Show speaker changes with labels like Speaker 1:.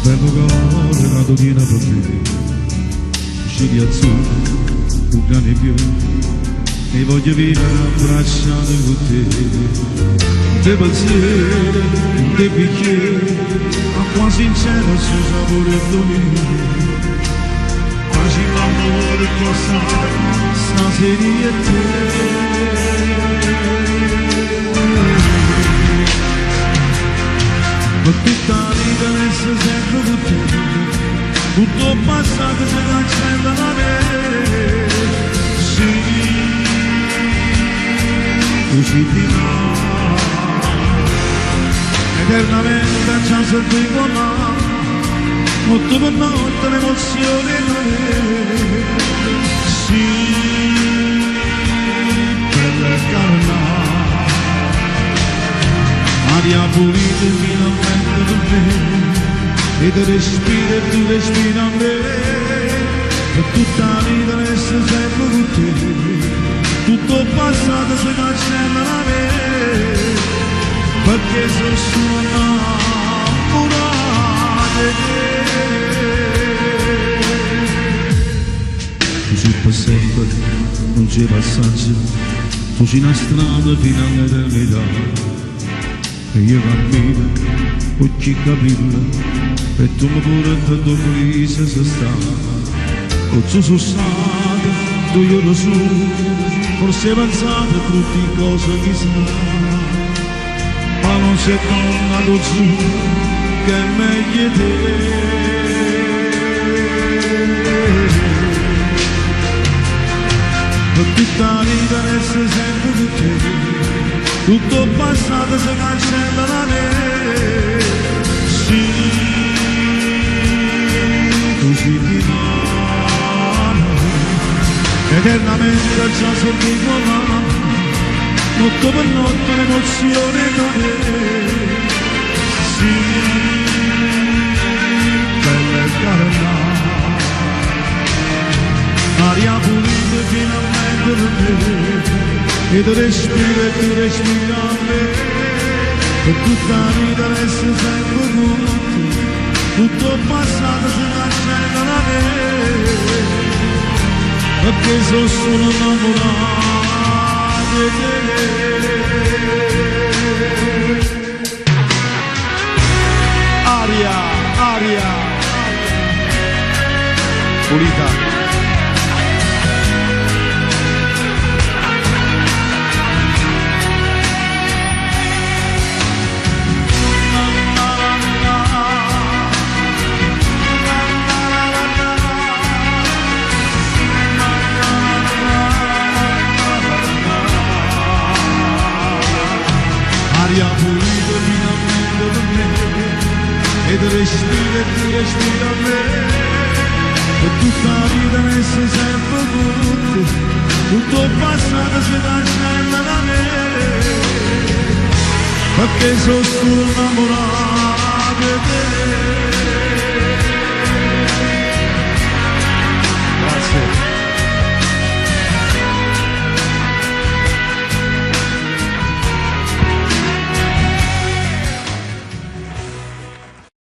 Speaker 1: bello cuore nato pieno per te, cieli azzurri, un cane più, e voglio vivere abbracciato con te. Dei pensieri, dei bicchieri, acqua sincera sul sapore dormire. Facciamo l'amore cosa stasera e te. Ma tutta la vita resta sempre con te, tutto il passato si cancella da me. Sì, tu ci dirà, eternamente ci servivo là, molto per notte l'emozione da me. Sì, bella carna, aria pulita finalmente per te, e tu respiri a me, e tutta la vita resta sempre con te, tutto il passato si cancella da me, perché sono solo innamorato di te. Tu sei per sempre, non c'è passaggio, tu sei una strada fino all'eternità. E io cammino, oggi capilla, e tu mi pure tanto felice se sta. O tu sono stato, tu io lo so, forse hai pensato a tutte cose che sa. Ma non sei tornato giù, che è meglio te. Per tutta la vita resta sempre con te, tutto il passato si cancella da me. Sì, tu sei di mano, eternamente già sorrido là, notte per notte l'emozione da me. Sì, bella e carna, aria pulita finalmente per me, e tu respiri a me, e tutta la vita resta sempre con te, tutto il passato si cancella da me, perché sono solo innamorato di te. Aria, pulita. Aria pulita finalmente per me, e tu respiri a me, e tutta la vita resta sempre con te, tutto il passato si cancella da me, perché sono solo innamorato di te. Grazie.